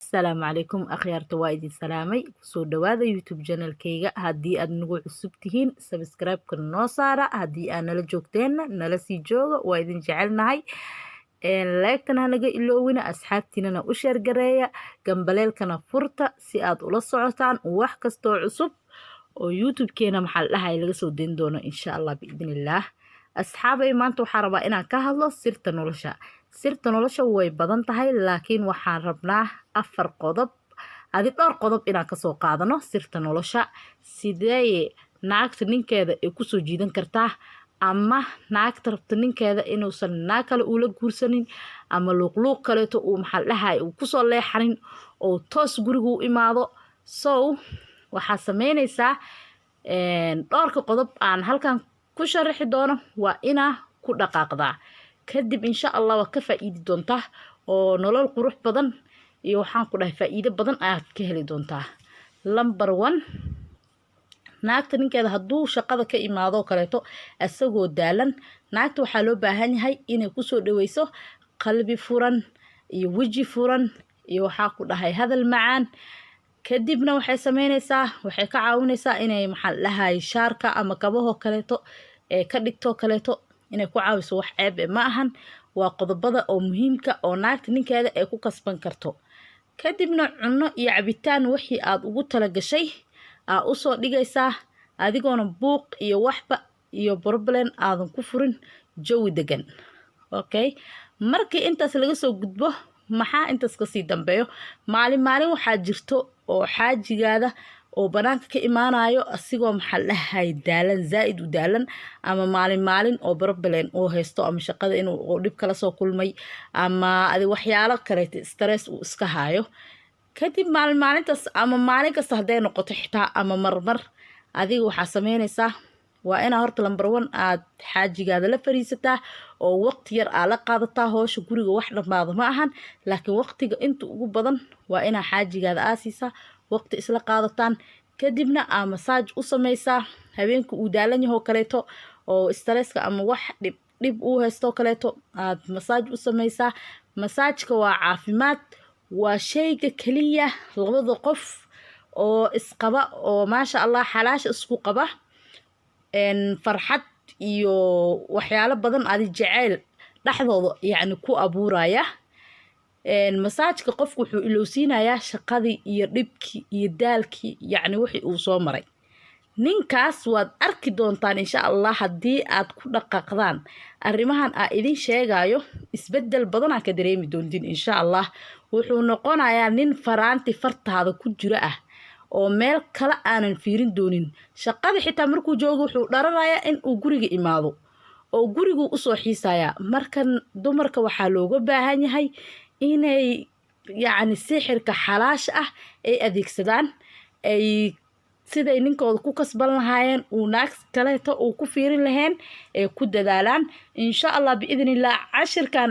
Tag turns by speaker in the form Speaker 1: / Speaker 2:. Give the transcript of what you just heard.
Speaker 1: السلام عليكم أخيارتا وايدين سلامي سو دوادا يوتيوب channel كيغا هادي أد نغو عصب تهين سبسكرايب كنو سارة هادي أنا لجوكتين نلسي جوغا وايدين جعلناهاي لايكتنا هنغا إلووينا أصحابتينا نوشير غرايا غنباليلكنا فرطة سي آد أولا سعوتان وواح كستو عصب oo youtube-keena maxaa dhahay laga soo deyn doono insha Allah biidnillah asxaabay maanta waxaan rabaa inaan ka hadlo sirta nolosha way badan tahay laakiin waxaan rabnaa 4 qodob dhowr qodob inaan ka soo qaadano sirta nolosha sidee naagta ninkeeda ay ku soo jiidan kartaa ama naagta rabta ninkeeda inuusan naag kale ula guursanin ama luuq kaleeto uu maxaa dhahay uu ku soo leexanin oo toos guriga u imaado waxaa sameynaysaa dhowrka qodob aan halkan ku sharaxi doono waa inaa ku dhaqaaqdaa kadib insha Allah waa ka faa'iidi doontaa oo nolol qurux badan iyo waxaan ku dhahay faa'iido badan aad ka heli doontaa number 1 naagta ninkeeda hadduu shaqada ka imaado kaleeto asagoo daalan naagta waxaa loo baahan yahay inay ku soo dhaweyso qalbi furan iyo waji furan iyo waxaa ku dhahay hadal macaan kadibna waxay sameynaysaa waxay ka caawinaysaa inay maxal lahaay shaarka ama kabaho kaleeto ee ka dhigto kaleeto inay ku caawiso wax ceeb ma ahan waa qodobada oo muhiimka oo naagta ninkeeda ay ku kasban karto kadibna cunno iyo cabitaan wixii aad ugu tala gashay u soo dhigaysaa adigoona buuq iyo waxba iyo problem aadan ku furin jawi degan okay markii intaas laga soo gudbo maxaa intaas ka sii dambeeyo maalin waxaa jirto oo xaajigaada oo banaanka ka imaanayo asigoo maxal dhahay daalan zaid u daalan ama maalin oo problem oo haysto ama shaqada inuu dib kala soo kulmay ama waxyaalo kale stress uu iska haayo kadib maalintaas ama maalin kasta haday noqoto xitaa ama marmar adiga waxaa sameynaysaa waa inaa horta number 1 aad xaajigaada la fariisataa oo waqti yar aad la qaadataa howsha guriga wax dhamaado ma ahan laakiin waqtiga inta ugu badan waa inaa xaajigaada aasiisa waqti isla qaadataan kadibna aad massage u sameysaa habeenka uu daalan yahay kaleeto oo stresska ama wax dib uu haysto kaleeto aad massage u sameysaa massage-ka waa caafimaad waa shayga kaliya labada qof oo isqaba oo maasha Allah xalaasha isku qaba farxad iyo waxyaalo badan aad jecel dhaxdooda yaani ku abuuraya massage-ka qofku wuxuu ilowsiinayaa shaqadii iyo dhibkii iyo daalkii yaani wixii uu soo maray ninkaas waad arki doontaan insha Allah haddii aad ku dhaqaaqdaan arrimahan aan idin sheegayo isbedel badan aad ka dareemi doontiin insha Allah wuxuu noqonayaa nin faraanti fartaada ku jira oo meel kala aanan fiirin doonin shaqada xitaa markuu joogo wuxuu dharanayaa in uu guriga imaado oo gurigu u soo xiisaya markan dumarka waxaa looga baahan yahay inay yaani sixirka xalaash ay adeegsadaan ay siday ninkooda ku kasban lahaayeen uu naag kaleeto uu ku fiirin lahayn ee ku dadaalaan insha Allah biidnillah 10kan